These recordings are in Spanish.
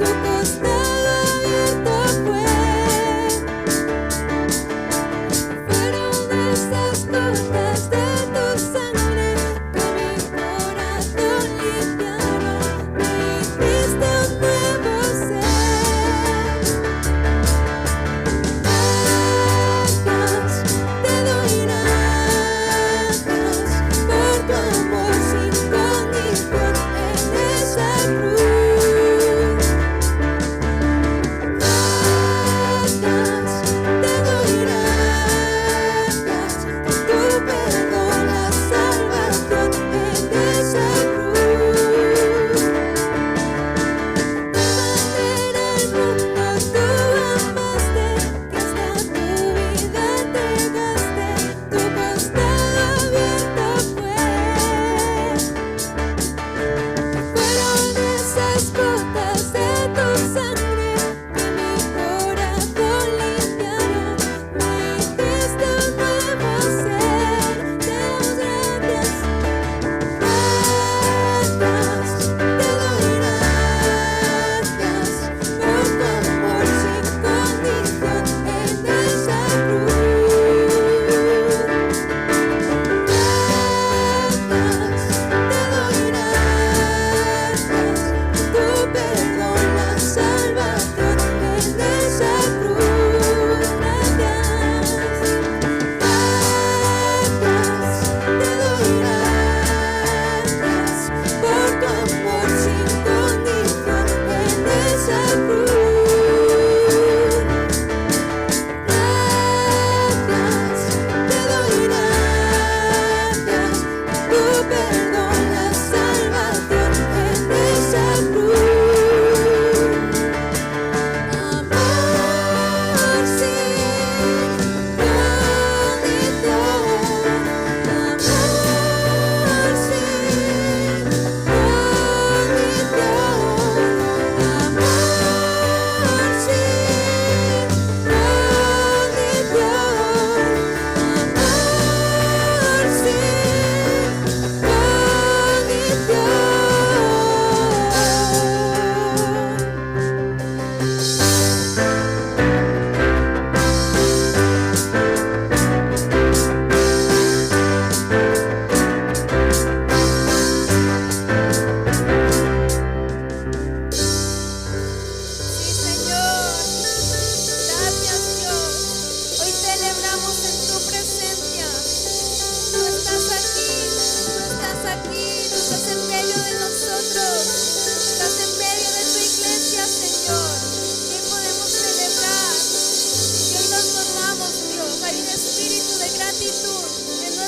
Tú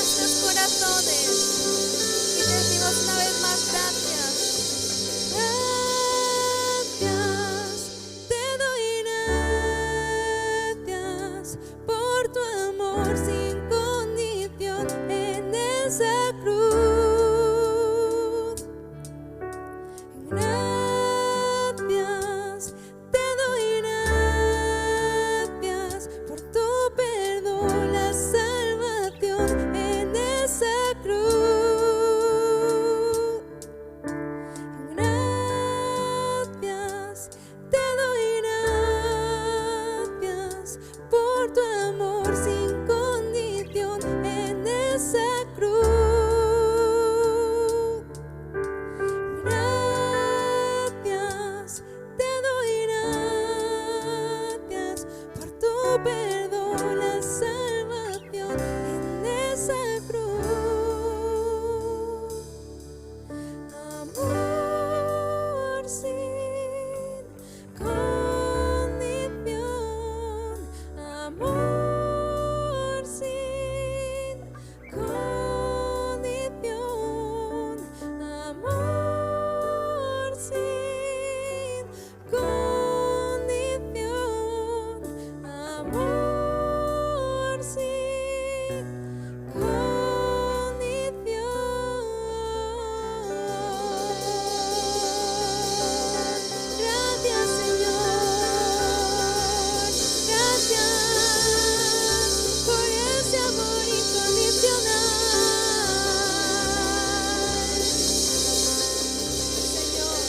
nuestros corazones y te decimos una vez más gracias. Gracias, te doy gracias por tu amor sin condición en esa cruz. Gracias, te doy gracias por tu perdón, la salvación en esa cruz. Gracias, te doy gracias por tu amor sin condición en esa cruz. Gracias, te doy gracias por tu perdón, la salvación en esa cruz. Amor sin condición, amor sin condición, amor sin condición, amor sin condición. Gracias, Señor. Gracias por ese amor incondicional. Señor,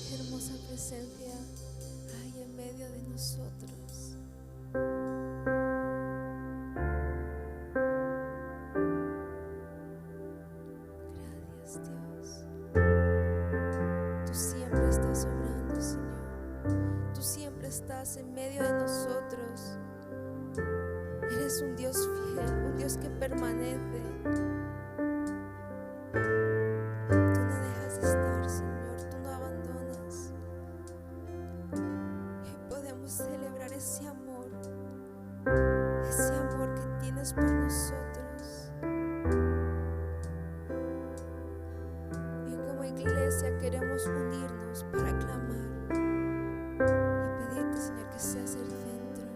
qué hermosa presencia hay en medio de nosotros. Gracias, Dios. Tú siempre estás obrando, Señor. Tú siempre estás en medio de nosotros. Eres un Dios fiel, un Dios que permanece. Tú no dejas de estar, Señor. Tú no abandonas. Y podemos celebrar ese amor que tienes por nosotros. Y como iglesia queremos unirnos para clamar y pedirte, Señor, que seas el centro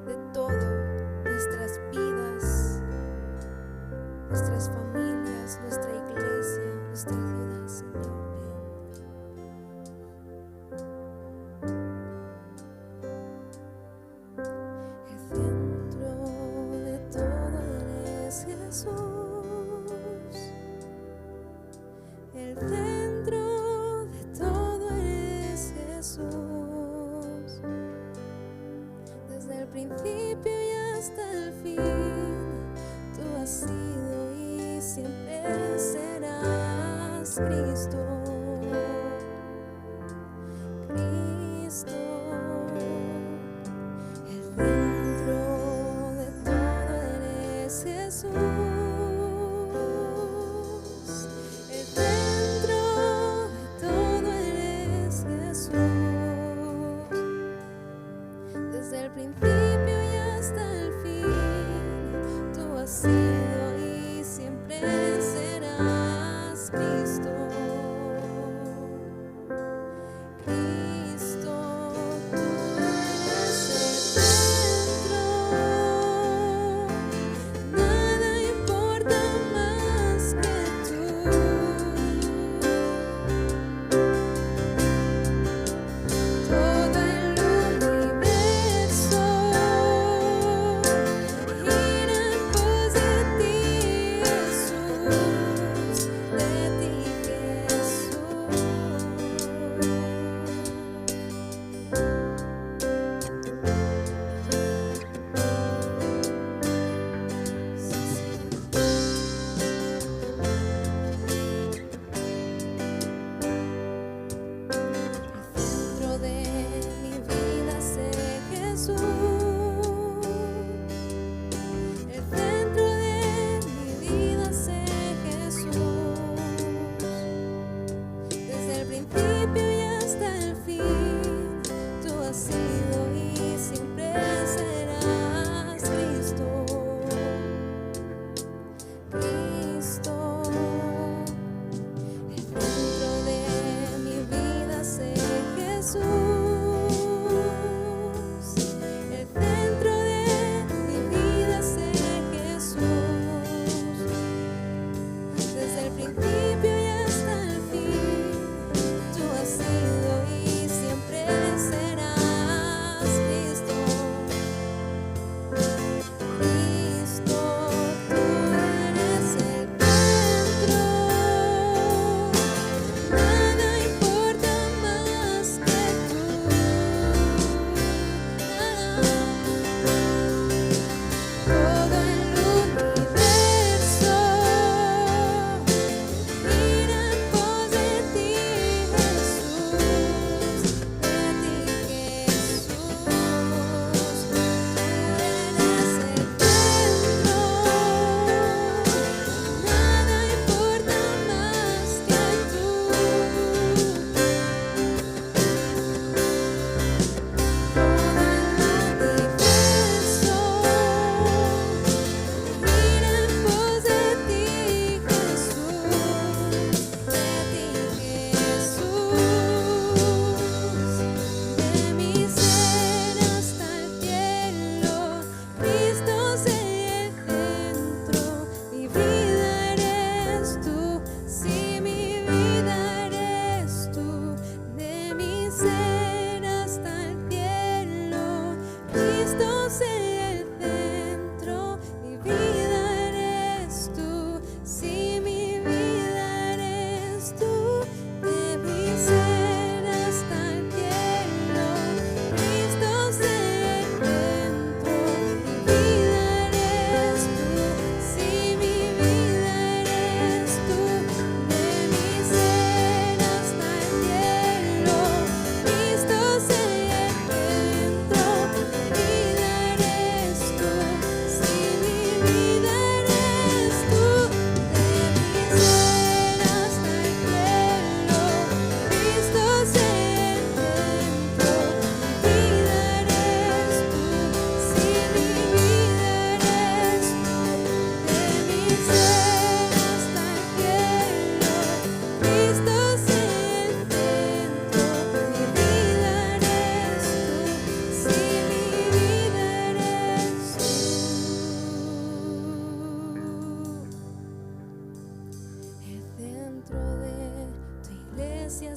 de todo, nuestras vidas, nuestras familias, nuestra iglesia, nuestra ciudad, Señor. El centro de todo eres Jesús. El centro de todo eres Jesús. Desde el principio y hasta el fin, tú has sido y siempre serás Cristo. Cristo. El centro de todo eres Jesús. El centro de todo eres Jesús. Desde el principio y hasta el fin, tú has sido y siempre serás Cristo.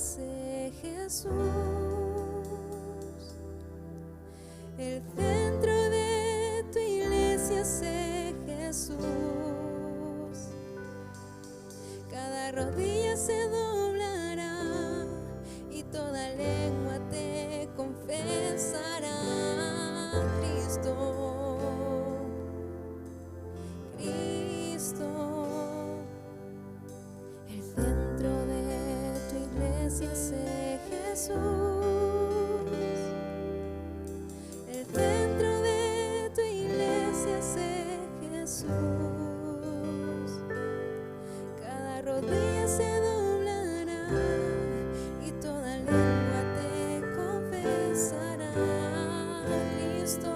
sé Jesús. El centro de tu iglesia sé Jesús. Cada rodilla se doblará y toda lengua te confesará. Cristo, Cristo. El centro de tu iglesia sé Jesús. El centro de tu iglesia sé Jesús. Cada rodilla se doblará y toda lengua te confesará. Cristo,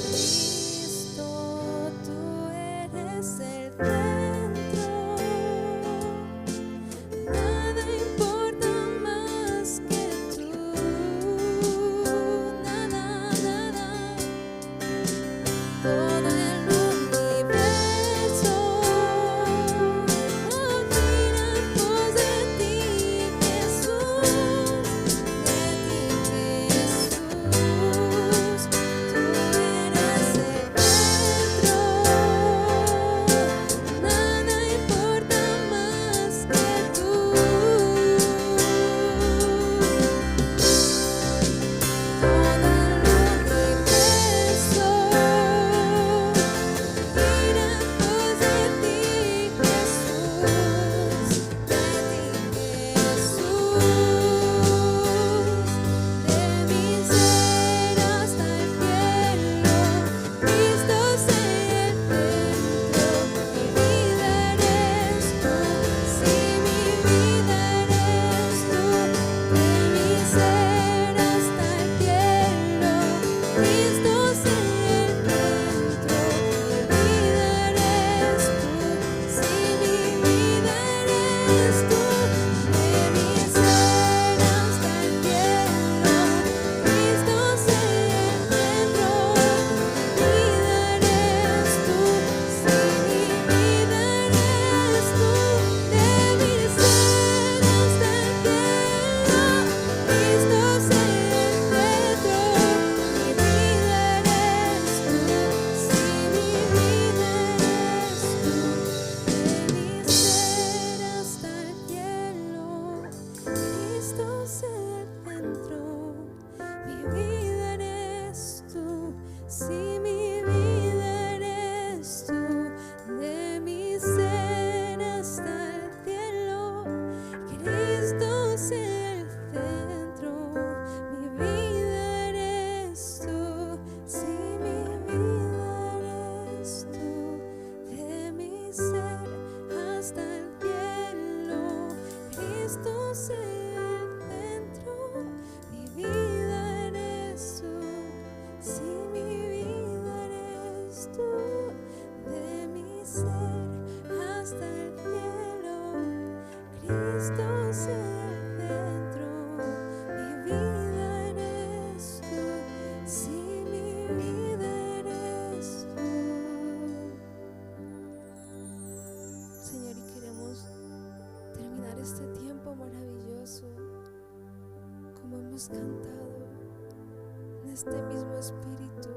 Cristo, tú eres el centro. Nada importa más que tú. Nada, nada. Todo el universo gira en pos de ti, Jesús. De ti, Jesús. Tú eres el centro. Nada importa más que tú. Todo el universo gira en pos de ti, Jesús. De ti, Jesús. De mi ser hasta el cielo, Cristo es el centro. Mi vida eres tú, sí, mi vida eres tú. De mi ser hasta el cielo, Cristo es el centro. Mi vida eres tú, sí, mi vida eres tú. De mi ser hasta el cielo, Cristo es el centro. Mi vida eres tú, sí, mi vida eres tú. De mi ser hasta el cielo, Cristo es el centro. Mi vida eres tú, sí, mi vida eres tú. De mi ser hasta el cielo, Cristo es el centro. Mi vida eres tú, sí, mi vida eres tú. De mi ser hasta el cielo, Cristo es el centro. Mi vida eres tú, sí, mi vida eres tú. De mi ser hasta el cielo, Cristo es el centro. Mi vida eres tú, sí, mi vida eres tú. De mi ser hasta el cielo, Cristo es el centro. Mi vida eres tú, sí, mi vida eres tú. Señor, y queremos terminar este tiempo maravilloso como hemos cantado en este mismo espíritu.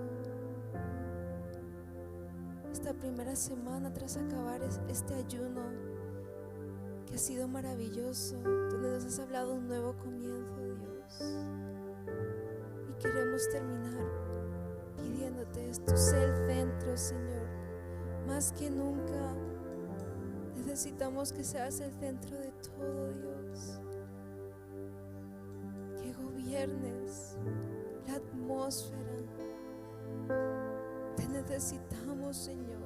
Esta primera semana tras acabar este ayuno que ha sido maravilloso, donde nos has hablado un nuevo comienzo, Dios. Y queremos terminar pidiéndote esto, sé el centro, Señor. Más que nunca necesitamos que seas el centro de todo, Dios. Que gobiernes la atmósfera. Te necesitamos, Señor.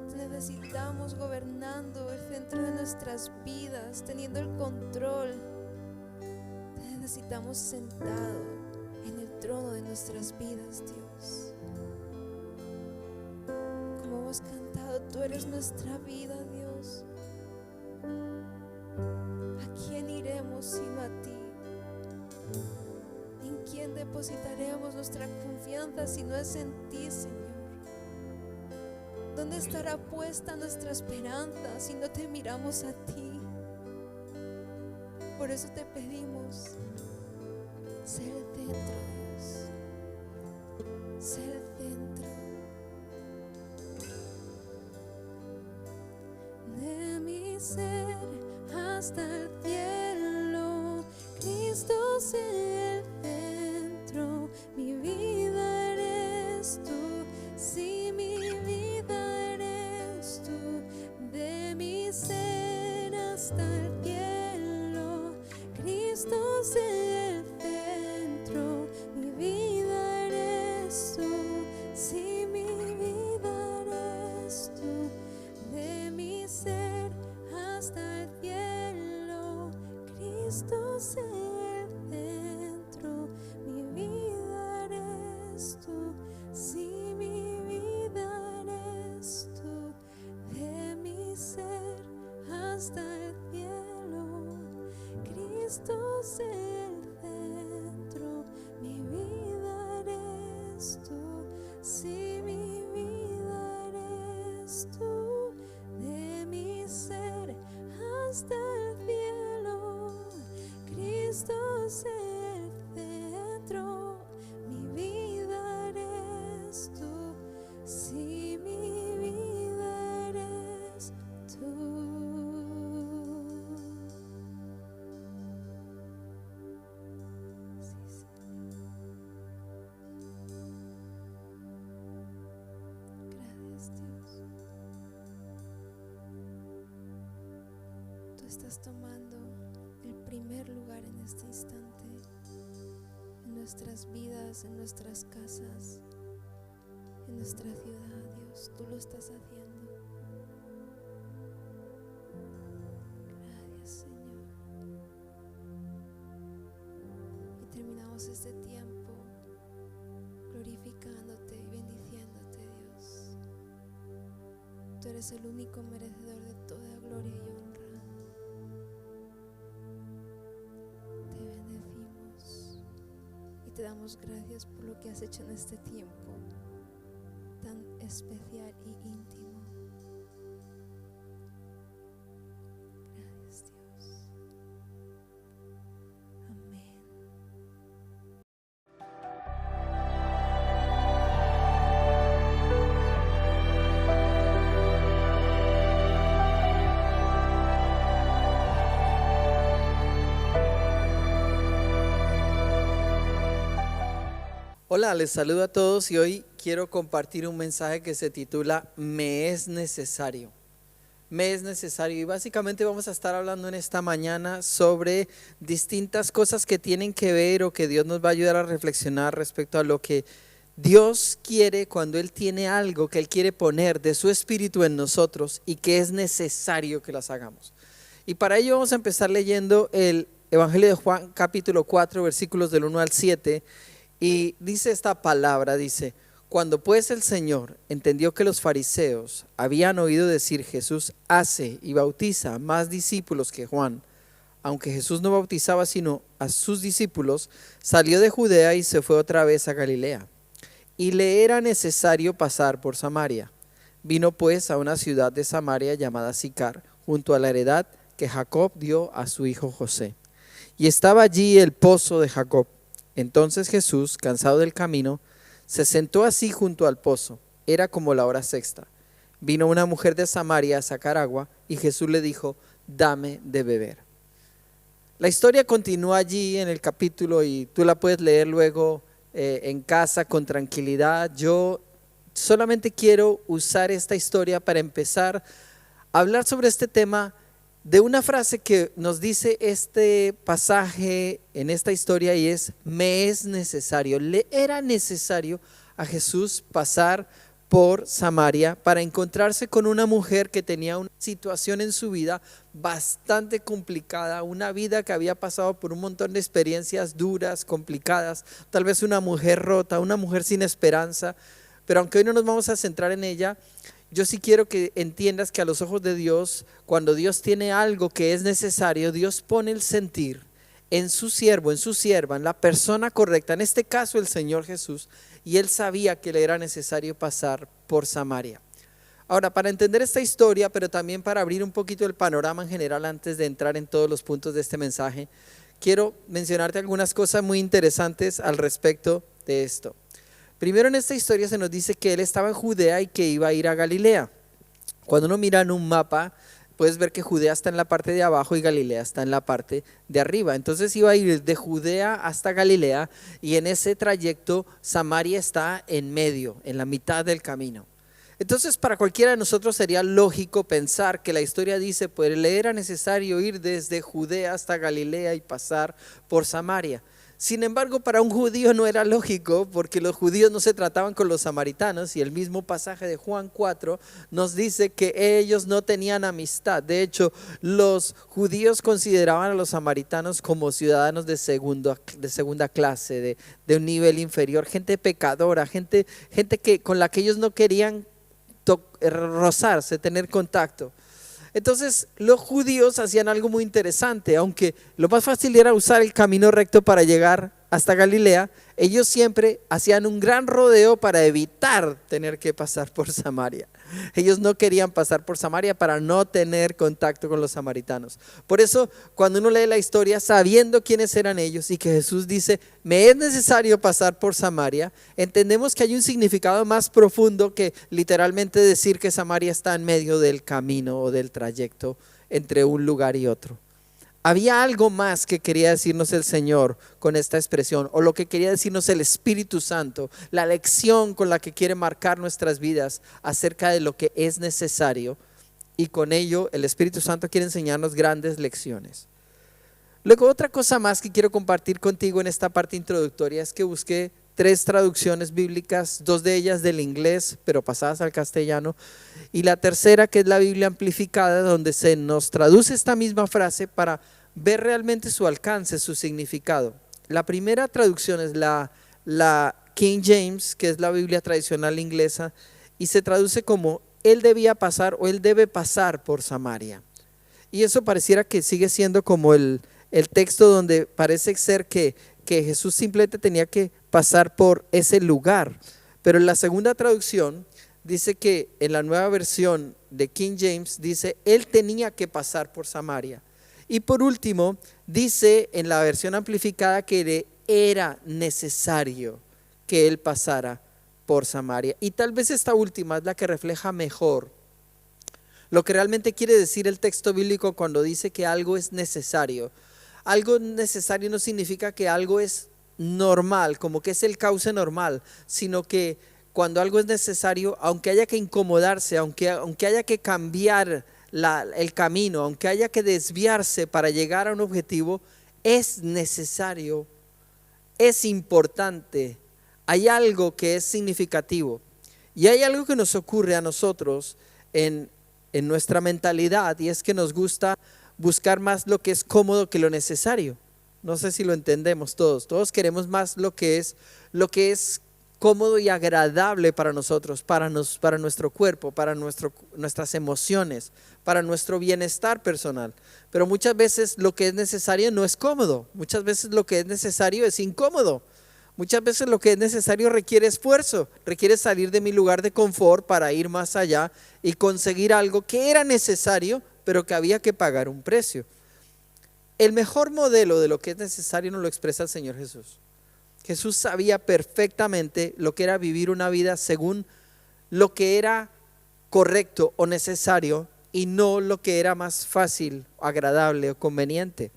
Te necesitamos gobernando el centro de nuestras vidas, teniendo el control. Te necesitamos sentado en el trono de nuestras vidas, Dios. Como hemos cantado, tú eres nuestra vida, Dios. ¿A quién iremos sino a ti? ¿En quién depositaremos nuestra confianza si no es en ti, Señor? ¿Dónde estará puesta nuestra esperanza si no te miramos a ti? Por eso te pedimos, sé el centro, Dios. Sé el centro de mi ser hasta el cielo. Cristo, sé el centro. Mi vida eres tú. Sí, mi vida eres tú. De mi ser hasta el cielo. Cristo, sé el centro. Mi vida eres tú. Sí, mi vida eres tú. De mi ser hasta el cielo. Cristo, sé el centro. Mi vida eres tú. Sí, mi vida eres tú. De mi ser hasta el cielo. Cristo, sé el centro. Mi vida eres tú. Sí, mi vida eres tú. De mi ser hasta el cielo. Cristo, sé el centro. Mi vida eres tú. Sí, mi vida eres tú. Sí, Señor. Gracias, Dios. Tú estás tomando el primer lugar en este instante, en nuestras vidas, en nuestras casas, en nuestra ciudad, Dios. Tú lo estás haciendo. Gracias, Señor. Y terminamos este tiempo glorificándote y bendiciéndote, Dios. Tú eres el único merecedor de toda gloria y honra. Te bendecimos y te damos gracias por lo que has hecho en este tiempo tan especial y íntimo. Gracias, Dios. Amén. Hola, les saludo a todos y hoy quiero compartir un mensaje que se titula Me es necesario. Me es necesario, y básicamente vamos a estar hablando en esta mañana sobre distintas cosas que tienen que ver o que Dios nos va a ayudar a reflexionar respecto a lo que Dios quiere cuando Él tiene algo que Él quiere poner de su espíritu en nosotros y que es necesario que las hagamos. Y para ello vamos a empezar leyendo el Evangelio de Juan capítulo 4 versículos del 1 al 7. Y dice esta palabra, dice: cuando pues el Señor entendió que los fariseos habían oído decir Jesús hace y bautiza más discípulos que Juan, aunque Jesús no bautizaba sino a sus discípulos, salió de Judea y se fue otra vez a Galilea. Y le era necesario pasar por Samaria. Vino pues a una ciudad de Samaria llamada Sicar, junto a la heredad que Jacob dio a su hijo José. Y estaba allí el pozo de Jacob. Entonces Jesús, cansado del camino, se sentó así junto al pozo. Era como la hora sexta. Vino una mujer de Samaria a sacar agua y Jesús le dijo: dame de beber. La historia continúa allí en el capítulo y tú la puedes leer luego en casa con tranquilidad. Yo solamente quiero usar esta historia para empezar a hablar sobre este tema de una frase que nos dice este pasaje en esta historia, y es: me es necesario. Le era necesario a Jesús pasar por Samaria para encontrarse con una mujer que tenía una situación en su vida bastante complicada, una vida que había pasado por un montón de experiencias duras, complicadas, tal vez una mujer rota, una mujer sin esperanza. Pero aunque hoy no nos vamos a centrar en ella, yo sí quiero que entiendas que a los ojos de Dios, cuando Dios tiene algo que es necesario, Dios pone el sentir en su siervo, en su sierva, en la persona correcta, en este caso el Señor Jesús, y Él sabía que le era necesario pasar por Samaria. Ahora, para entender esta historia, pero también para abrir un poquito el panorama en general antes de entrar en todos los puntos de este mensaje, quiero mencionarte algunas cosas muy interesantes al respecto de esto. Primero, en esta historia se nos dice que él estaba en Judea y que iba a ir a Galilea. Cuando uno mira en un mapa, puedes ver que Judea está en la parte de abajo y Galilea está en la parte de arriba. Entonces iba a ir de Judea hasta Galilea, y en ese trayecto Samaria está en medio, en la mitad del camino. Entonces, para cualquiera de nosotros sería lógico pensar que la historia dice, pues le era necesario ir desde Judea hasta Galilea y pasar por Samaria. Sin embargo, para un judío no era lógico, porque los judíos no se trataban con los samaritanos, y el mismo pasaje de Juan 4 nos dice que ellos no tenían amistad. De hecho, los judíos consideraban a los samaritanos como ciudadanos de segunda clase, de un nivel inferior, gente pecadora, gente con la que ellos no querían rozarse, tener contacto. Entonces los judíos hacían algo muy interesante. Aunque lo más fácil era usar el camino recto para llegar hasta Galilea, ellos siempre hacían un gran rodeo para evitar tener que pasar por Samaria. Ellos no querían pasar por Samaria para no tener contacto con los samaritanos. Por eso, cuando uno lee la historia sabiendo quiénes eran ellos y que Jesús dice, me es necesario pasar por Samaria, entendemos que hay un significado más profundo que literalmente decir que Samaria está en medio del camino o del trayecto entre un lugar y otro. Había algo más que quería decirnos el Señor con esta expresión, o lo que quería decirnos el Espíritu Santo, la lección con la que quiere marcar nuestras vidas acerca de lo que es necesario, y con ello el Espíritu Santo quiere enseñarnos grandes lecciones. Luego, otra cosa más que quiero compartir contigo en esta parte introductoria es que busqué 3 traducciones bíblicas, 2 de ellas del inglés pero pasadas al castellano, y la tercera, que es la Biblia amplificada, donde se nos traduce esta misma frase para ver realmente su alcance, su significado. La primera traducción es la King James, que es la Biblia tradicional inglesa, y se traduce como él debía pasar o él debe pasar por Samaria. Y eso pareciera que sigue siendo como el texto donde parece ser que Jesús simplemente tenía que pasar por ese lugar. Pero en la segunda traducción dice que en la nueva versión de King James dice él tenía que pasar por Samaria. Y por último dice en la versión amplificada que le era necesario que él pasara por Samaria. Y tal vez esta última es la que refleja mejor lo que realmente quiere decir el texto bíblico cuando dice que algo es necesario. Algo necesario no significa que algo es normal, como que es el cauce normal, sino que cuando algo es necesario, aunque haya que incomodarse, aunque haya que cambiar el camino, aunque haya que desviarse para llegar a un objetivo, es necesario, es importante. Hay algo que es significativo, y hay algo que nos ocurre a nosotros en nuestra mentalidad, y es que nos gusta buscar más lo que es cómodo que lo necesario. No sé si lo entendemos todos queremos más lo que es cómodo y agradable para nosotros, para nuestro cuerpo, para nuestras emociones, para nuestro bienestar personal. Pero muchas veces lo que es necesario no es cómodo, muchas veces lo que es necesario es incómodo, muchas veces lo que es necesario requiere esfuerzo, requiere salir de mi lugar de confort para ir más allá y conseguir algo que era necesario, pero que había que pagar un precio. El mejor modelo de lo que es necesario nos lo expresa el Señor Jesús. Jesús sabía perfectamente lo que era vivir una vida según lo que era correcto o necesario, y no lo que era más fácil, agradable o conveniente.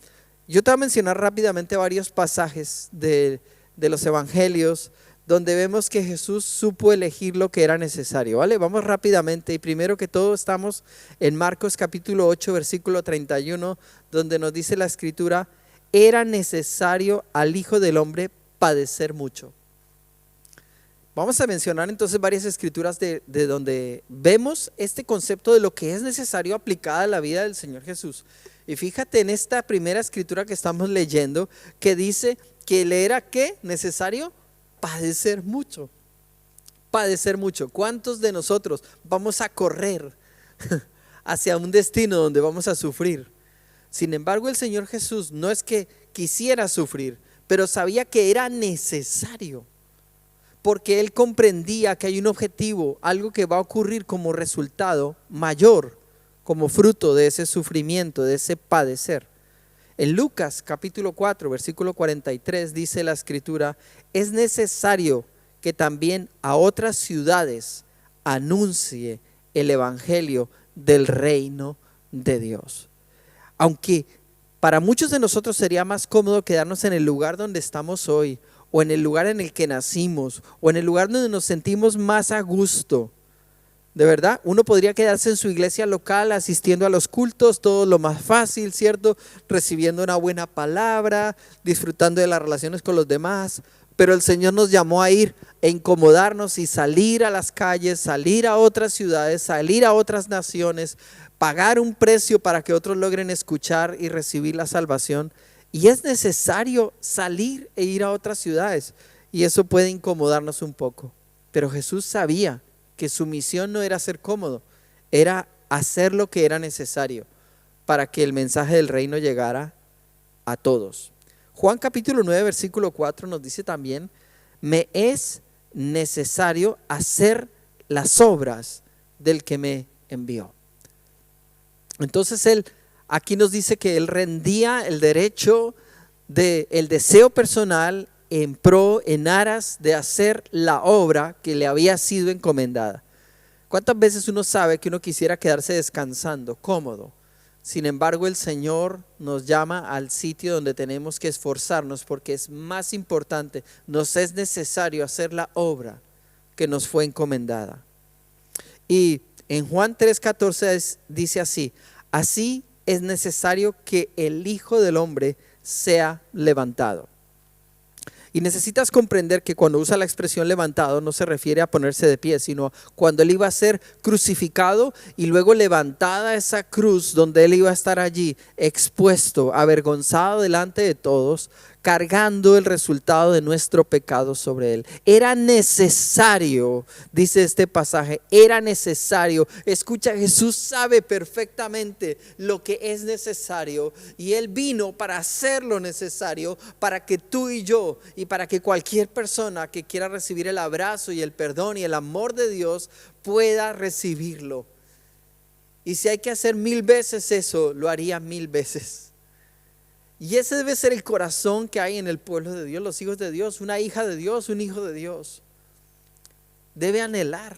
Yo te voy a mencionar rápidamente varios pasajes de los evangelios donde vemos que Jesús supo elegir lo que era necesario, ¿vale? Vamos rápidamente, y primero que todo estamos en Marcos capítulo 8 versículo 31, donde nos dice la escritura: era necesario al Hijo del Hombre padecer mucho. Vamos a mencionar entonces varias escrituras de donde vemos este concepto de lo que es necesario aplicada a la vida del Señor Jesús. Y fíjate en esta primera escritura que estamos leyendo, que dice que le era ¿qué? Necesario padecer mucho. Padecer mucho. ¿Cuántos de nosotros vamos a correr hacia un destino donde vamos a sufrir? Sin embargo, el Señor Jesús no es que quisiera sufrir, pero sabía que era necesario. porque él comprendía que hay un objetivo, algo que va a ocurrir como resultado mayor, como fruto de ese sufrimiento, de ese padecer. En Lucas capítulo 4, versículo 43 dice la escritura: es necesario que también a otras ciudades anuncie el evangelio del reino de Dios. Aunque para muchos de nosotros sería más cómodo quedarnos en el lugar donde estamos hoy, o en el lugar en el que nacimos, o en el lugar donde nos sentimos más a gusto. De verdad, uno podría quedarse en su iglesia local asistiendo a los cultos, todo lo más fácil, ¿cierto? Recibiendo una buena palabra, disfrutando de las relaciones con los demás. Pero el Señor nos llamó a ir, a incomodarnos y salir a las calles, salir a otras ciudades, salir a otras naciones, pagar un precio para que otros logren escuchar y recibir la salvación. Y es necesario salir e ir a otras ciudades, y eso puede incomodarnos un poco. Pero Jesús sabía que su misión no era ser cómodo, era hacer lo que era necesario para que el mensaje del reino llegara a todos. Juan capítulo 9, versículo 4 nos dice también: me es necesario hacer las obras del que me envió. Entonces él aquí nos dice que él rendía el derecho del deseo personal en pro, en aras de hacer la obra que le había sido encomendada. ¿Cuántas veces uno sabe que uno quisiera quedarse descansando, cómodo? Sin embargo, el Señor nos llama al sitio donde tenemos que esforzarnos, porque es más importante, nos es necesario hacer la obra que nos fue encomendada. Y en Juan 3:14 dice así: así es necesario que el Hijo del Hombre sea levantado. Y necesitas comprender que cuando usa la expresión levantado no se refiere a ponerse de pie, sino cuando él iba a ser crucificado y luego levantada esa cruz donde él iba a estar allí expuesto, avergonzado delante de todos, cargando el resultado de nuestro pecado sobre él. Era necesario, dice este pasaje, era necesario. Escucha, Jesús sabe perfectamente lo que es necesario, y él vino para hacer lo necesario para que tú y yo, y para que cualquier persona que quiera recibir el abrazo y el perdón y el amor de Dios pueda recibirlo. Y si hay que hacer 1000 veces eso, lo haría 1000 veces. Y ese debe ser el corazón que hay en el pueblo de Dios, los hijos de Dios. Una hija de Dios, un hijo de Dios debe anhelar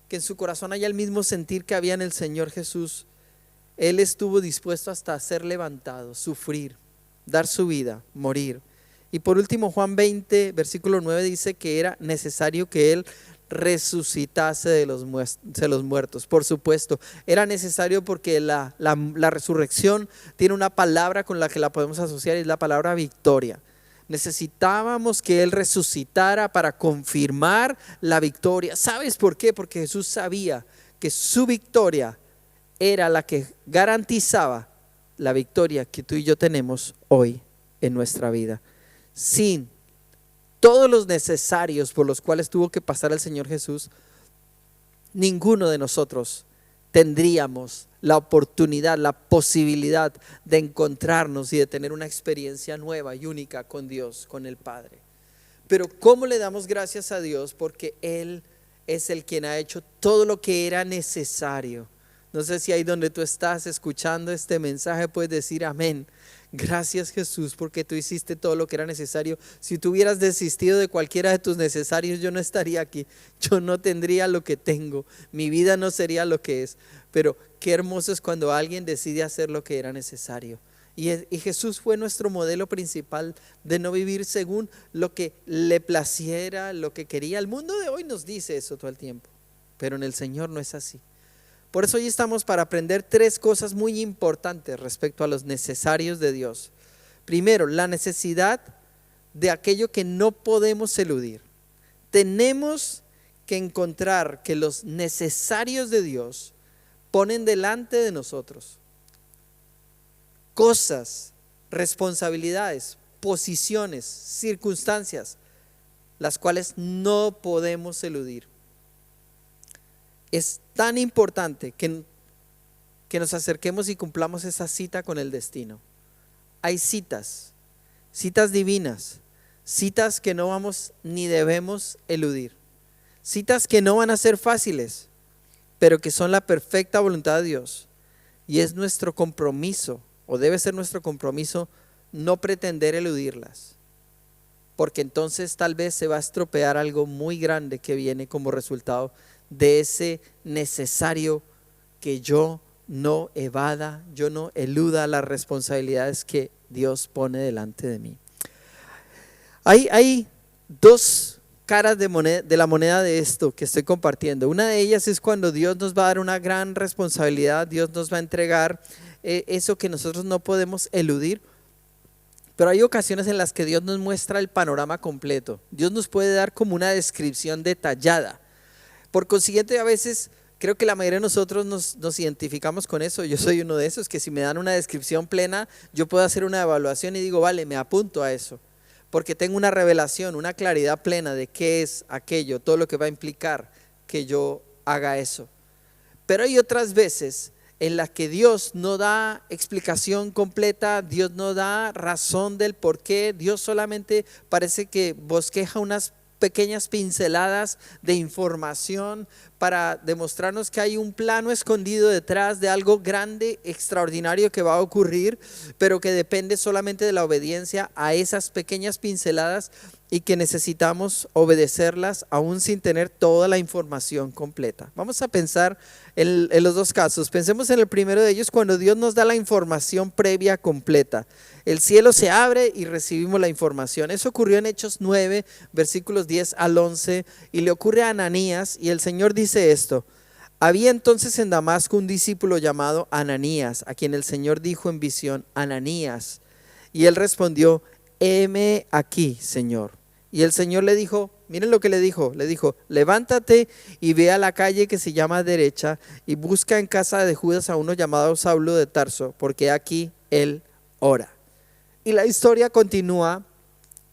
que en su corazón haya el mismo sentir que había en el Señor Jesús. Él estuvo dispuesto hasta a ser levantado, sufrir, dar su vida, morir. Y por último, Juan 20, versículo 9 dice que era necesario que Él resucitase de los muertos. Por supuesto, era necesario porque la resurrección tiene una palabra con la que la podemos asociar, y es la palabra victoria. Necesitábamos que Él resucitara para confirmar la victoria. ¿Sabes por qué? Porque Jesús sabía que su victoria era la que garantizaba la victoria que tú y yo tenemos hoy en nuestra vida. Sin todos los necesarios por los cuales tuvo que pasar el Señor Jesús, ninguno de nosotros tendríamos la oportunidad, la posibilidad de encontrarnos y de tener una experiencia nueva y única con Dios, con el Padre. Pero ¿cómo le damos gracias a Dios? Porque Él es el quien ha hecho todo lo que era necesario. No sé si ahí donde tú estás escuchando este mensaje puedes decir amén. Gracias, Jesús, porque tú hiciste todo lo que era necesario. Si tú hubieras desistido de cualquiera de tus necesarios, yo no estaría aquí. Yo no tendría lo que tengo. Mi vida no sería lo que es. Pero qué hermoso es cuando alguien decide hacer lo que era necesario. Y Jesús fue nuestro modelo principal de no vivir según lo que le placiera, lo que quería. El mundo de hoy nos dice eso todo el tiempo, pero en el Señor no es así. Por eso hoy estamos para aprender 3 cosas muy importantes respecto a los necesarios de Dios. Primero, la necesidad de aquello que no podemos eludir. Tenemos que encontrar que los necesarios de Dios ponen delante de nosotros cosas, responsabilidades, posiciones, circunstancias, las cuales no podemos eludir. Es tan importante que nos acerquemos y cumplamos esa cita con el destino. Hay citas divinas, citas que no vamos ni debemos eludir, citas que no van a ser fáciles, pero que son la perfecta voluntad de Dios. Y es nuestro compromiso, o debe ser nuestro compromiso, no pretender eludirlas, porque entonces tal vez se va a estropear algo muy grande que viene como resultado de ese necesario que yo no evada, yo no eluda las responsabilidades que Dios pone delante de mí. Hay dos caras de la moneda de esto que estoy compartiendo. Una de ellas es cuando Dios nos va a dar una gran responsabilidad, Dios nos va a entregar eso que nosotros no podemos eludir. Pero hay ocasiones en las que Dios nos muestra el panorama completo. Dios nos puede dar como una descripción detallada. Por consiguiente, a veces creo que la mayoría de nosotros nos identificamos con eso. Yo soy uno de esos que si me dan una descripción plena, yo puedo hacer una evaluación y digo, vale, me apunto a eso. Porque tengo una revelación, una claridad plena de qué es aquello, todo lo que va a implicar que yo haga eso. Pero hay otras veces en las que Dios no da explicación completa, Dios no da razón del por qué, Dios solamente parece que bosqueja unas pequeñas pinceladas de información para demostrarnos que hay un plano escondido detrás de algo grande, extraordinario que va a ocurrir, pero que depende solamente de la obediencia a esas pequeñas pinceladas y que necesitamos obedecerlas aún sin tener toda la información completa. Vamos a pensar en los dos casos. Pensemos en el primero de ellos, cuando Dios nos da la información previa completa. El cielo se abre y recibimos la información. Eso ocurrió en Hechos 9, versículos 10 al 11, y le ocurre a Ananías, y el Señor dice esto: había entonces en Damasco un discípulo llamado Ananías, a quien el Señor dijo en visión: Ananías. Y él respondió: heme aquí, Señor. Y el Señor le dijo, miren lo que le dijo, levántate y ve a la calle que se llama Derecha y busca en casa de Judas a uno llamado Saulo de Tarso, porque aquí él ora. Y la historia continúa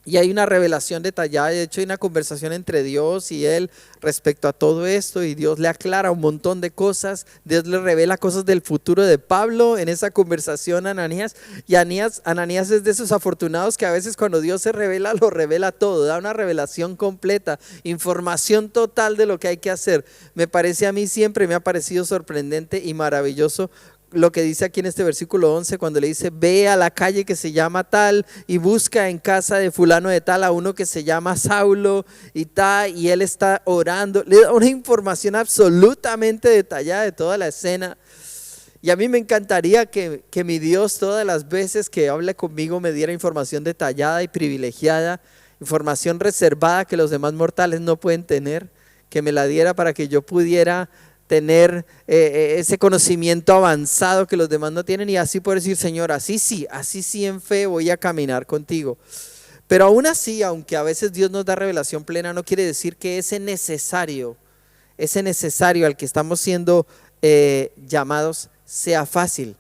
y hay una revelación detallada. De hecho hay una conversación entre Dios y él respecto a todo esto, y Dios le aclara un montón de cosas. Dios le revela cosas del futuro de Pablo en esa conversación a Ananías. Y Ananías es de esos afortunados que a veces cuando Dios se revela, lo revela todo, da una revelación completa, información total de lo que hay que hacer. A mí siempre me ha parecido sorprendente y maravilloso lo que dice aquí en este versículo 11, cuando le dice: ve a la calle que se llama tal y busca en casa de fulano de tal a uno que se llama Saulo y tal, y él está orando. Le da una información absolutamente detallada de toda la escena. Y a mí me encantaría que mi Dios todas las veces que hable conmigo me diera información detallada y privilegiada, información reservada que los demás mortales no pueden tener, que me la diera para que yo pudiera tener ese conocimiento avanzado que los demás no tienen, y así poder decir: Señor, así sí en fe voy a caminar contigo. Pero aún así, aunque a veces Dios nos da revelación plena, no quiere decir que ese necesario al que estamos siendo llamados sea fácil.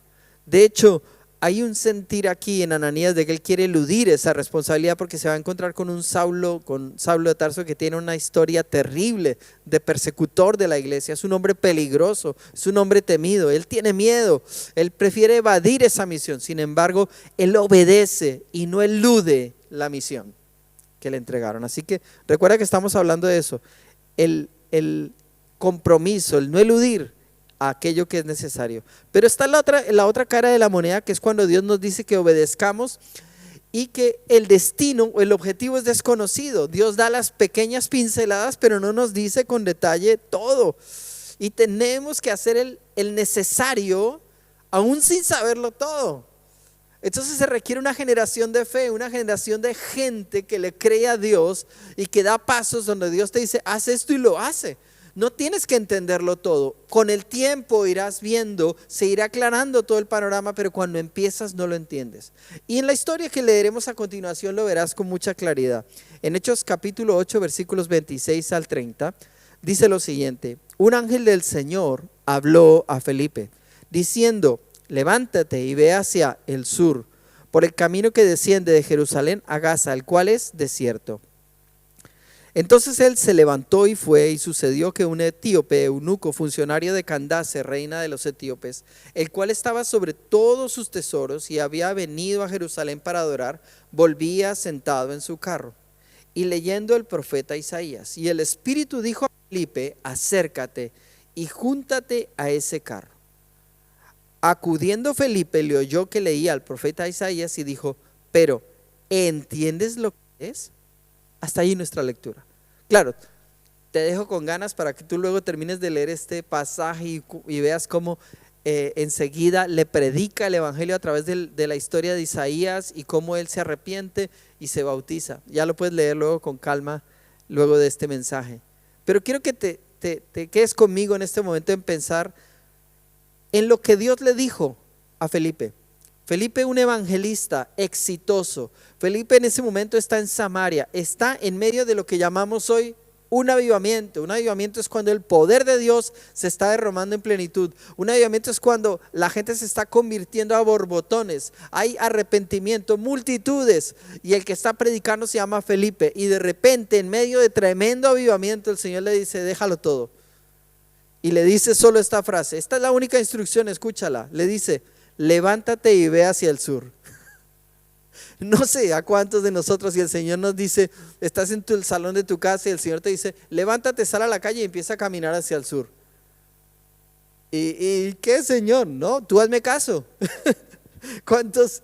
De hecho, hay un sentir aquí en Ananías de que él quiere eludir esa responsabilidad, porque se va a encontrar con Saulo de Tarso, que tiene una historia terrible de persecutor de la iglesia. Es un hombre peligroso, es un hombre temido, él tiene miedo, él prefiere evadir esa misión. Sin embargo, él obedece y no elude la misión que le entregaron. Así que recuerda que estamos hablando de eso, el compromiso, el no eludir a aquello que es necesario. Pero está la otra cara de la moneda, que es cuando Dios nos dice que obedezcamos y que el destino o el objetivo es desconocido. Dios da las pequeñas pinceladas, pero no nos dice con detalle todo, y tenemos que hacer el necesario aún sin saberlo todo. Entonces se requiere una generación de fe, una generación de gente que le cree a Dios y que da pasos donde Dios te dice: haz esto, y lo hace. No tienes que entenderlo todo. Con el tiempo irás viendo, se irá aclarando todo el panorama, pero cuando empiezas no lo entiendes. Y en la historia que leeremos a continuación lo verás con mucha claridad. En Hechos capítulo 8, versículos 26 al 30, dice lo siguiente: un ángel del Señor habló a Felipe, diciendo: levántate y ve hacia el sur, por el camino que desciende de Jerusalén a Gaza, el cual es desierto. Entonces él se levantó y fue, y sucedió que un etíope, eunuco, funcionario de Candace, reina de los etíopes, el cual estaba sobre todos sus tesoros y había venido a Jerusalén para adorar, volvía sentado en su carro. y leyendo el profeta Isaías. Y el Espíritu dijo a Felipe: acércate y júntate a ese carro. Acudiendo Felipe, le oyó que leía al profeta Isaías y dijo: pero ¿entiendes lo que es? Hasta ahí nuestra lectura. Claro, te dejo con ganas para que tú luego termines de leer este pasaje y veas cómo enseguida le predica el evangelio a través de la historia de Isaías y cómo él se arrepiente y se bautiza. Ya lo puedes leer luego con calma luego de este mensaje. Pero quiero que te quedes conmigo en este momento en pensar en lo que Dios le dijo a Felipe. Felipe, un evangelista exitoso. Felipe en ese momento está en Samaria, está en medio de lo que llamamos hoy un avivamiento. Un avivamiento es cuando el poder de Dios se está derramando en plenitud. Un avivamiento es cuando la gente se está convirtiendo a borbotones. Hay arrepentimiento, multitudes. Y el que está predicando se llama Felipe. Y de repente, en medio de tremendo avivamiento, el Señor le dice: déjalo todo. Y le dice solo esta frase. Esta es la única instrucción, escúchala. Le dice: levántate y ve hacia el sur. No sé a cuántos de nosotros, si el Señor nos dice, estás en el salón de tu casa y el Señor te dice: levántate, sal a la calle y empieza a caminar hacia el sur. ¿Y qué, Señor? No, tú hazme caso. ¿Cuántos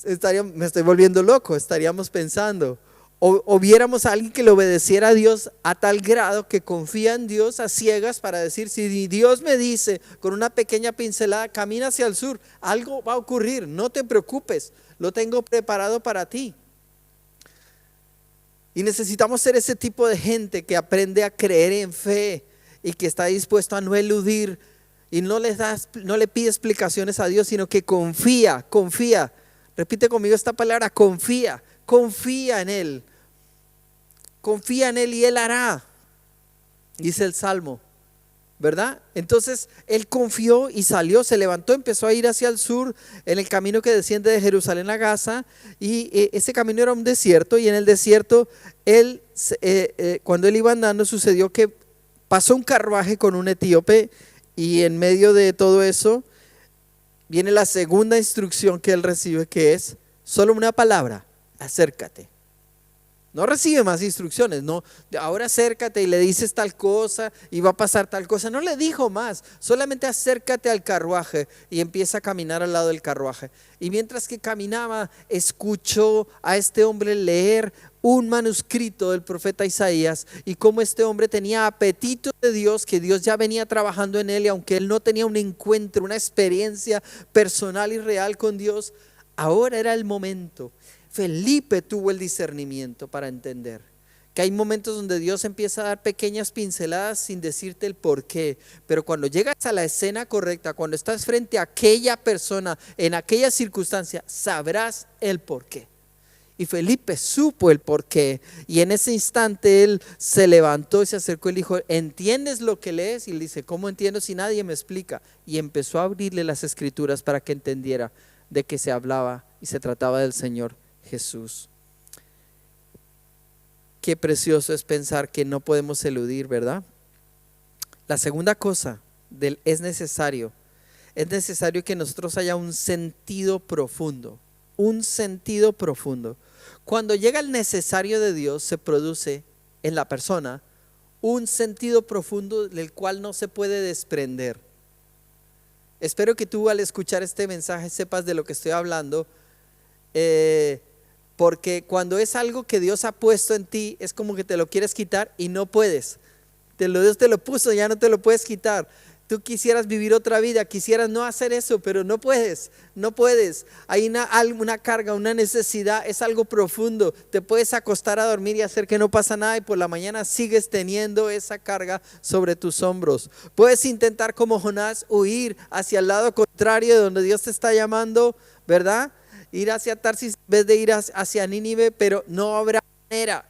estaríamos? Me estoy volviendo loco, estaríamos pensando. O viéramos a alguien que le obedeciera a Dios a tal grado que confía en Dios a ciegas para decir: si Dios me dice con una pequeña pincelada, camina hacia el sur, algo va a ocurrir, no te preocupes, lo tengo preparado para ti. Y necesitamos ser ese tipo de gente que aprende a creer en fe y que está dispuesto a no eludir y no le pide explicaciones a Dios, sino que confía. Repite conmigo esta palabra: confía en Él. Confía en Él y Él hará, dice el Salmo, ¿verdad? Entonces él confió y salió, se levantó, empezó a ir hacia el sur en el camino que desciende de Jerusalén a Gaza. Y ese camino era un desierto, y en el desierto cuando él iba andando, sucedió que pasó un carruaje con un etíope, y en medio de todo eso viene la segunda instrucción que él recibe, que es solo una palabra: acércate. No recibe más instrucciones, no, ahora acércate y le dices tal cosa y va a pasar tal cosa. No le dijo más, solamente acércate al carruaje, y empieza a caminar al lado del carruaje. Y mientras que caminaba, escuchó a este hombre leer un manuscrito del profeta Isaías, y cómo este hombre tenía apetito de Dios, que Dios ya venía trabajando en él, y aunque él no tenía un encuentro, una experiencia personal y real con Dios, ahora era el momento. Felipe tuvo el discernimiento para entender que hay momentos donde Dios empieza a dar pequeñas pinceladas sin decirte el por qué, pero cuando llegas a la escena correcta, cuando estás frente a aquella persona, en aquella circunstancia, sabrás el por qué. Y Felipe supo el por qué, y en ese instante él se levantó y se acercó y le dijo: ¿entiendes lo que lees? Y él dice: ¿cómo entiendo si nadie me explica? Y empezó a abrirle las escrituras para que entendiera de qué se hablaba y se trataba del Señor Jesús. Qué precioso es pensar que no podemos eludir, ¿verdad? La segunda cosa es necesario que nosotros haya un sentido profundo. Cuando llega el necesario de Dios, se produce en la persona un sentido profundo del cual no se puede desprender. Espero que tú, al escuchar este mensaje, sepas de lo que estoy hablando. Porque cuando es algo que Dios ha puesto en ti, es como que te lo quieres quitar y no puedes. Dios te lo puso, ya no te lo puedes quitar. Tú quisieras vivir otra vida, quisieras no hacer eso, pero no puedes. Hay una carga, una necesidad, es algo profundo. Te puedes acostar a dormir y hacer que no pasa nada, y por la mañana sigues teniendo esa carga sobre tus hombros. Puedes intentar, como Jonás, huir hacia el lado contrario de donde Dios te está llamando, ¿verdad? Ir hacia Tarsis en vez de ir hacia Nínive, pero no habrá manera.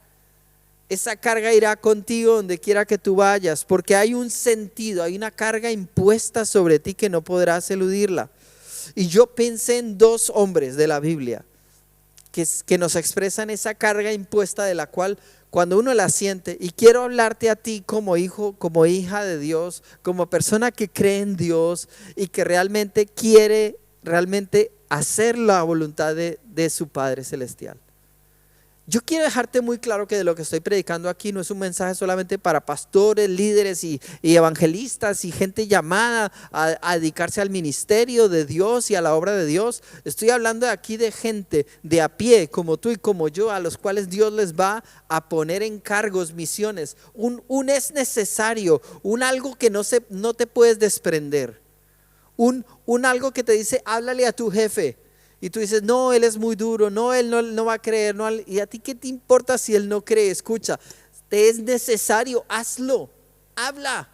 Esa carga irá contigo donde quiera que tú vayas, porque hay un sentido, hay una carga impuesta sobre ti que no podrás eludirla. Y yo pensé en dos hombres de la Biblia que nos expresan esa carga impuesta, de la cual cuando uno la siente, y quiero hablarte a ti como hijo, como hija de Dios, como persona que cree en Dios y que realmente quiere hacer la voluntad de su Padre Celestial. Yo quiero dejarte muy claro que de lo que estoy predicando aquí no es un mensaje solamente para pastores, líderes y evangelistas y gente llamada a dedicarse al ministerio de Dios y a la obra de Dios. Estoy hablando aquí de gente de a pie como tú y como yo, a los cuales Dios les va a poner encargos, misiones. Un es necesario, un algo que no te puedes desprender. Un algo que te dice, háblale a tu jefe. Y tú dices, no, él es muy duro, no, él no va a creer. No, ¿y a ti qué te importa si él no cree? Escucha, te es necesario, hazlo, habla,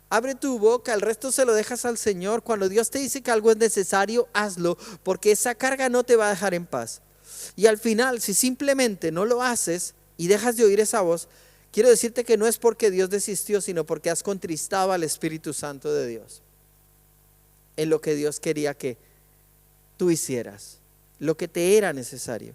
abre tu boca, el resto se lo dejas al Señor. Cuando Dios te dice que algo es necesario, hazlo, porque esa carga no te va a dejar en paz. Y al final, si simplemente no lo haces y dejas de oír esa voz, quiero decirte que no es porque Dios desistió, sino porque has contristado al Espíritu Santo de Dios en lo que Dios quería que tú hicieras, lo que te era necesario.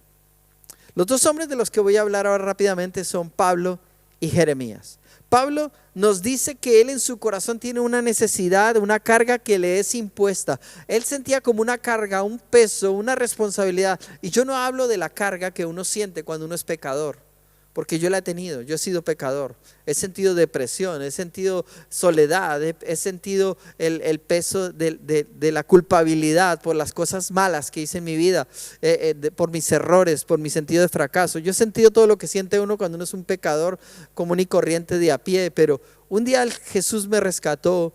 Los dos hombres de los que voy a hablar ahora rápidamente son Pablo y Jeremías. Pablo nos dice que él en su corazón tiene una necesidad, una carga que le es impuesta. Él sentía como una carga, un peso, una responsabilidad. Y yo no hablo de la carga que uno siente cuando uno es pecador, porque yo la he tenido, yo he sido pecador. He sentido depresión, he sentido soledad, he sentido el peso de la culpabilidad por las cosas malas que hice en mi vida, por mis errores, por mi sentido de fracaso. Yo he sentido todo lo que siente uno cuando uno es un pecador común y corriente de a pie, pero un día Jesús me rescató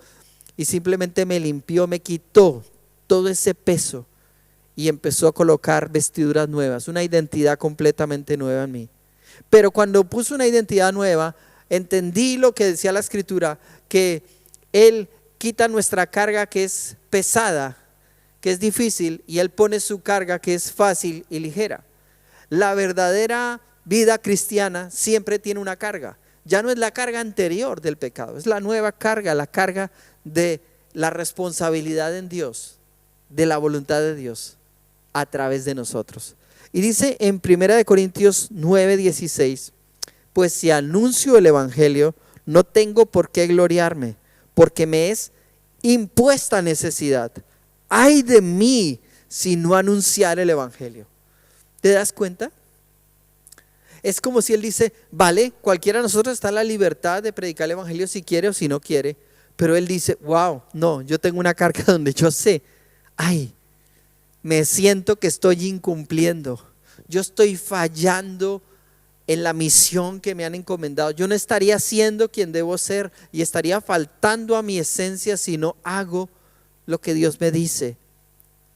y simplemente me limpió, me quitó todo ese peso y empezó a colocar vestiduras nuevas, una identidad completamente nueva en mí. Pero cuando puso una identidad nueva, entendí lo que decía la Escritura, que Él quita nuestra carga que es pesada, que es difícil, y Él pone su carga que es fácil y ligera. La verdadera vida cristiana siempre tiene una carga. Ya no es la carga anterior del pecado, es la nueva carga, la carga de la responsabilidad en Dios, de la voluntad de Dios a través de nosotros. Y dice en 1 Corintios 9:16, pues si anuncio el evangelio, no tengo por qué gloriarme, porque me es impuesta necesidad. Ay de mí si no anunciar el evangelio. ¿Te das cuenta? Es como si él dice, vale, cualquiera de nosotros está en la libertad de predicar el evangelio si quiere o si no quiere, pero él dice, wow, no, yo tengo una carga donde yo sé, ay, me siento que estoy incumpliendo, yo estoy fallando en la misión que me han encomendado. Yo no estaría siendo quien debo ser y estaría faltando a mi esencia si no hago lo que Dios me dice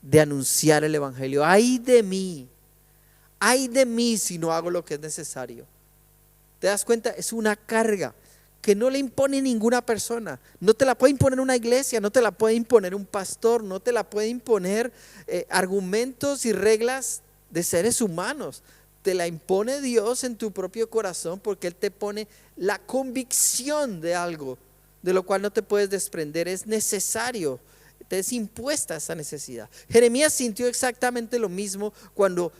de anunciar el evangelio. Ay de mí si no hago lo que es necesario. ¿Te das cuenta? Es una carga que no le impone ninguna persona. No te la puede imponer una iglesia, no te la puede imponer un pastor, no te la puede imponer argumentos y reglas de seres humanos. Te la impone Dios en tu propio corazón, porque Él te pone la convicción de algo de lo cual no te puedes desprender. Es necesario, te es impuesta esa necesidad. Jeremías sintió exactamente lo mismo cuando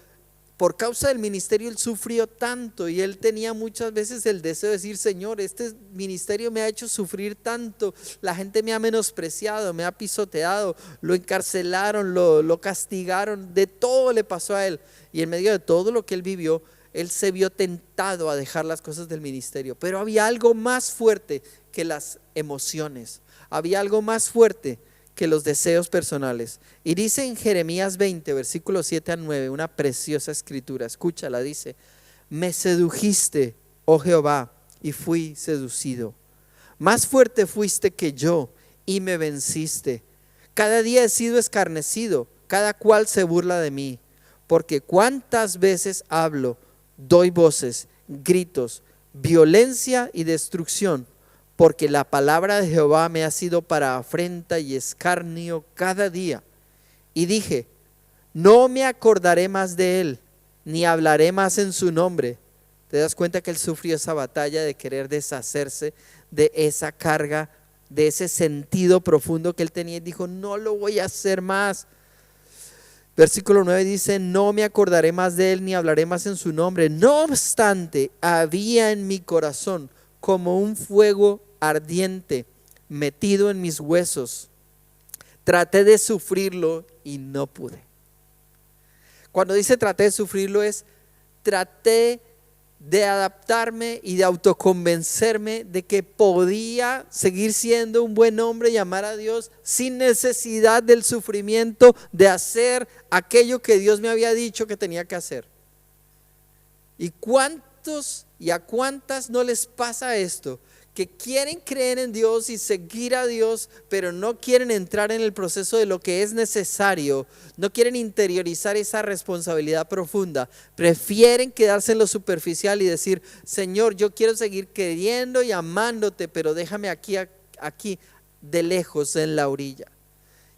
por causa del ministerio él sufrió tanto, y él tenía muchas veces el deseo de decir, Señor, este ministerio me ha hecho sufrir tanto, la gente me ha menospreciado, me ha pisoteado, lo encarcelaron, lo castigaron, de todo le pasó a él. Y en medio de todo lo que él vivió, él se vio tentado a dejar las cosas del ministerio. Pero había algo más fuerte que las emociones, había algo más fuerte que los deseos personales. Y dice en Jeremías 20, versículos 7 al 9, una preciosa escritura, escúchala, dice, me sedujiste, oh Jehová, y fui seducido. Más fuerte fuiste que yo y me venciste. Cada día he sido escarnecido, cada cual se burla de mí, porque cuántas veces hablo, doy voces, gritos, violencia y destrucción, porque la palabra de Jehová me ha sido para afrenta y escarnio cada día. Y dije, no me acordaré más de él, ni hablaré más en su nombre. ¿Te das cuenta que él sufrió esa batalla de querer deshacerse de esa carga, de ese sentido profundo que él tenía? Y dijo, no lo voy a hacer más. Versículo 9 dice, no me acordaré más de él, ni hablaré más en su nombre. No obstante, había en mi corazón como un fuego ardiente metido en mis huesos. Traté de sufrirlo y no pude. Cuando dice traté de sufrirlo, es traté de adaptarme y de autoconvencerme de que podía seguir siendo un buen hombre y amar a Dios sin necesidad del sufrimiento de hacer aquello que Dios me había dicho que tenía que hacer. ¿Y cuántos y a cuántas no les pasa esto? Que quieren creer en Dios y seguir a Dios, pero no quieren entrar en el proceso de lo que es necesario, no quieren interiorizar esa responsabilidad profunda, prefieren quedarse en lo superficial y decir: Señor, yo quiero seguir queriendo y amándote, pero déjame aquí de lejos en la orilla.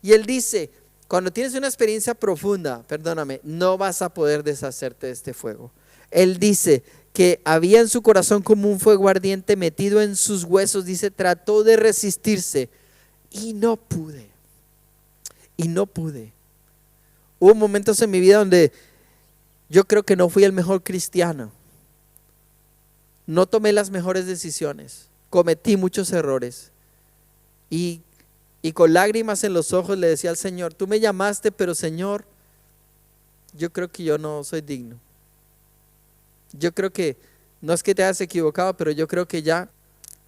Y Él dice: cuando tienes una experiencia profunda, perdóname, no vas a poder deshacerte de este fuego. Él dice que había en su corazón como un fuego ardiente metido en sus huesos. Dice, trató de resistirse y no pude. Hubo momentos en mi vida donde yo creo que no fui el mejor cristiano. No tomé las mejores decisiones. Cometí muchos errores. Y con lágrimas en los ojos le decía al Señor: tú me llamaste, pero Señor, yo creo que yo no soy digno. Yo creo que, no es que te hayas equivocado, pero yo creo que ya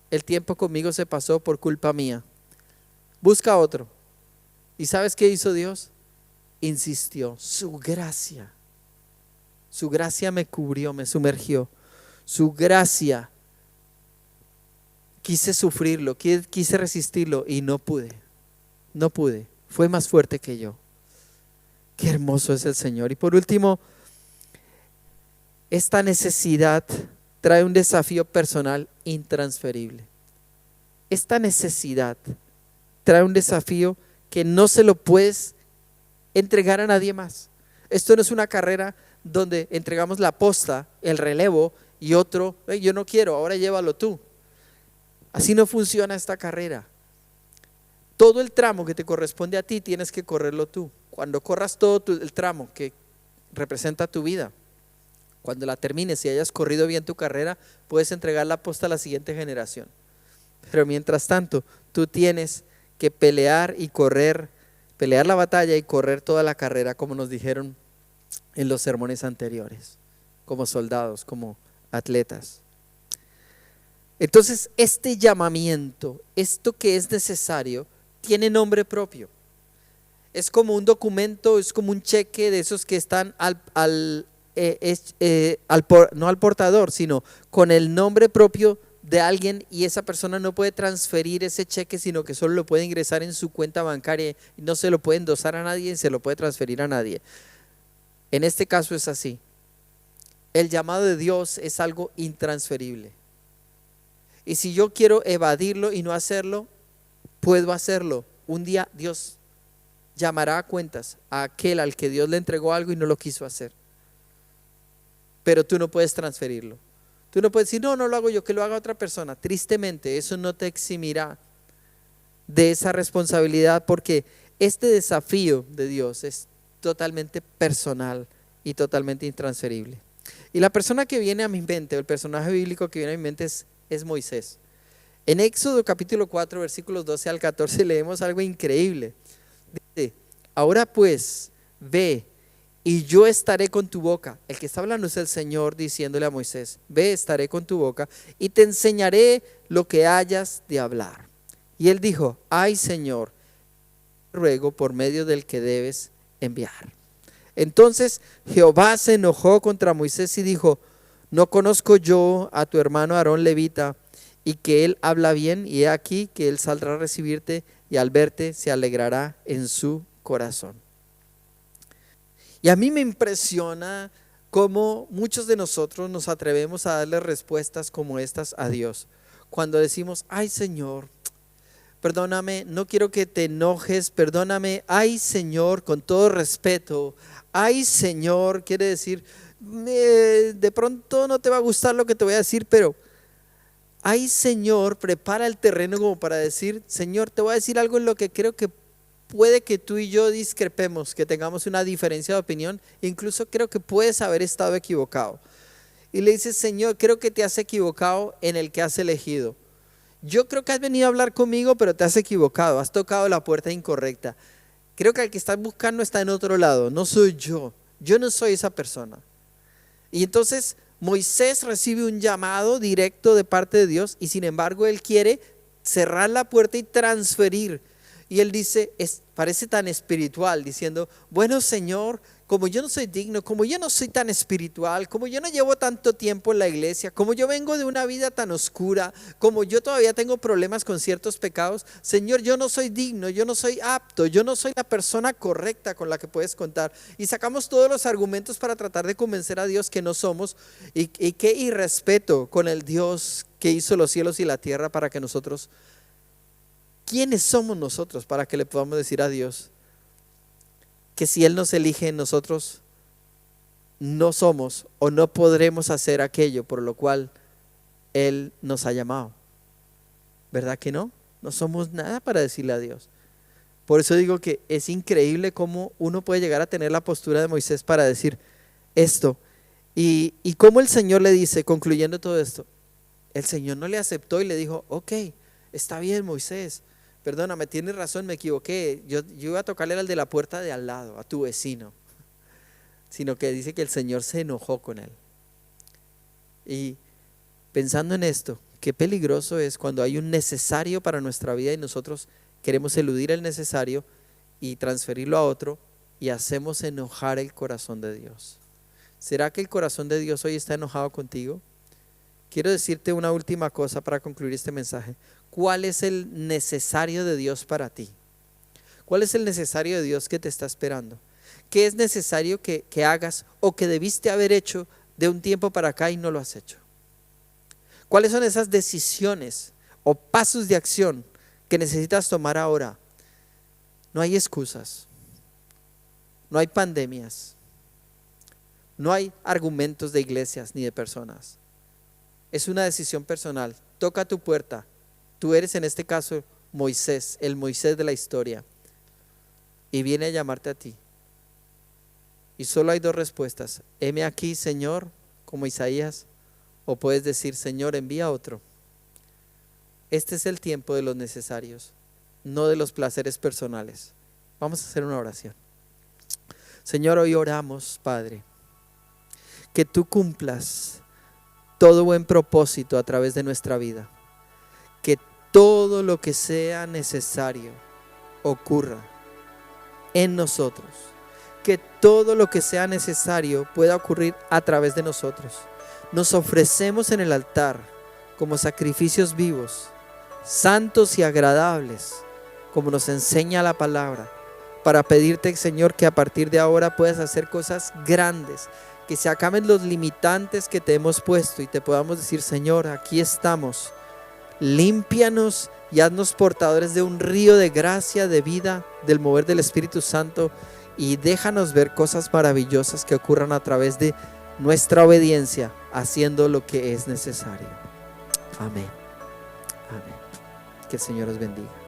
el tiempo conmigo se pasó por culpa mía. Busca otro. ¿Y sabes qué hizo Dios? Insistió. Su gracia me cubrió, me sumergió. Su gracia. Quise sufrirlo, quise resistirlo y no pude. Fue más fuerte que yo. Qué hermoso es el Señor. Y por último, esta necesidad trae un desafío personal intransferible. Esta necesidad trae un desafío que no se lo puedes entregar a nadie más. Esto no es una carrera donde entregamos la posta, el relevo, y otro: yo no quiero, ahora llévalo tú. Así no funciona esta carrera. Todo el tramo que te corresponde a ti tienes que correrlo tú. Cuando corras todo el tramo que representa tu vida, cuando la termines y hayas corrido bien tu carrera, puedes entregar la posta a la siguiente generación. Pero mientras tanto, tú tienes que pelear la batalla y correr toda la carrera, como nos dijeron en los sermones anteriores, como soldados, como atletas. Entonces, este llamamiento, esto que es necesario, tiene nombre propio. Es como un documento, es como un cheque de esos que están no al portador, sino con el nombre propio de alguien, y esa persona no puede transferir ese cheque, sino que solo lo puede ingresar en su cuenta bancaria y no se lo puede endosar a nadie, ni se lo puede transferir a nadie. En este caso es así. El llamado de Dios es algo intransferible. Y si yo quiero evadirlo y no hacerlo, puedo hacerlo. Un día Dios llamará a cuentas a aquel al que Dios le entregó algo y no lo quiso hacer. Pero tú no puedes transferirlo. Tú no puedes decir: no lo hago yo, que lo haga otra persona. Tristemente, eso no te eximirá de esa responsabilidad, porque este desafío de Dios es totalmente personal y totalmente intransferible. Y la persona que viene a mi mente, el personaje bíblico que viene a mi mente es Moisés. En Éxodo capítulo 4, versículos 12 al 14 leemos algo increíble. Dice: ahora pues, ve, y yo estaré con tu boca. El que está hablando es el Señor diciéndole a Moisés: ve, estaré con tu boca y te enseñaré lo que hayas de hablar. Y él dijo: ay, Señor, ruego por medio del que debes enviar. Entonces Jehová se enojó contra Moisés y dijo: ¿no conozco yo a tu hermano Aarón levita, y que él habla bien? Y he aquí que él saldrá a recibirte, y al verte se alegrará en su corazón. Y a mí me impresiona cómo muchos de nosotros nos atrevemos a darle respuestas como estas a Dios. Cuando decimos: ay, Señor, perdóname, no quiero que te enojes, perdóname. Ay, Señor, con todo respeto. Ay, Señor, quiere decir, de pronto no te va a gustar lo que te voy a decir, pero ay, Señor, prepara el terreno como para decir: Señor, te voy a decir algo en lo que creo que puede que tú y yo discrepemos, que tengamos una diferencia de opinión, incluso creo que puedes haber estado equivocado. Y le dices: Señor, creo que te has equivocado en el que has elegido. Yo creo que has venido a hablar conmigo, pero te has equivocado, has tocado la puerta incorrecta. Creo que el que estás buscando está en otro lado, no soy yo no soy esa persona. Y entonces Moisés recibe un llamado directo de parte de Dios y sin embargo él quiere cerrar la puerta y transferir. Y él dice, parece tan espiritual, diciendo, bueno Señor, como yo no soy digno, como yo no soy tan espiritual, como yo no llevo tanto tiempo en la iglesia, como yo vengo de una vida tan oscura, como yo todavía tengo problemas con ciertos pecados, Señor, yo no soy digno, yo no soy apto, yo no soy la persona correcta con la que puedes contar. Y sacamos todos los argumentos para tratar de convencer a Dios que no somos, y qué irrespeto con el Dios que hizo los cielos y la tierra para que nosotros, ¿quiénes somos nosotros para que le podamos decir a Dios que si Él nos elige en nosotros no somos o no podremos hacer aquello por lo cual Él nos ha llamado? ¿Verdad que no? No somos nada para decirle a Dios. Por eso digo que es increíble cómo uno puede llegar a tener la postura de Moisés para decir esto. Y cómo el Señor le dice, concluyendo todo esto, el Señor no le aceptó y le dijo, ok, está bien Moisés, perdóname, tienes razón, me equivoqué, yo iba a tocarle al de la puerta de al lado, a tu vecino. Sino que dice que el Señor se enojó con él. Y pensando en esto, qué peligroso es cuando hay un necesario para nuestra vida y nosotros queremos eludir el necesario y transferirlo a otro y hacemos enojar el corazón de Dios. ¿Será que el corazón de Dios hoy está enojado contigo? Quiero decirte una última cosa para concluir este mensaje. ¿Cuál es el necesario de Dios para ti? ¿Cuál es el necesario de Dios que te está esperando? ¿Qué es necesario que hagas o que debiste haber hecho de un tiempo para acá y no lo has hecho? ¿Cuáles son esas decisiones o pasos de acción que necesitas tomar ahora? No hay excusas, no hay pandemias, no hay argumentos de iglesias ni de personas. Es una decisión personal. Toca tu puerta. Tú eres en este caso Moisés, el Moisés de la historia, y viene a llamarte a ti. Y solo hay dos respuestas: heme aquí, Señor, como Isaías, o puedes decir, Señor, envía otro. Este es el tiempo de los necesarios, no de los placeres personales. Vamos a hacer una oración. Señor, hoy oramos, Padre, que tú cumplas todo buen propósito a través de nuestra vida, que todo lo que sea necesario ocurra en nosotros, que todo lo que sea necesario pueda ocurrir a través de nosotros. Nos ofrecemos en el altar como sacrificios vivos, santos y agradables, como nos enseña la palabra, para pedirte, Señor, que a partir de ahora puedas hacer cosas grandes, que se acaben los limitantes que te hemos puesto y te podamos decir, Señor, aquí estamos, límpianos y haznos portadores de un río de gracia, de vida, del mover del Espíritu Santo, y déjanos ver cosas maravillosas que ocurran a través de nuestra obediencia, haciendo lo que es necesario. Amén. Amén. Que el Señor os bendiga.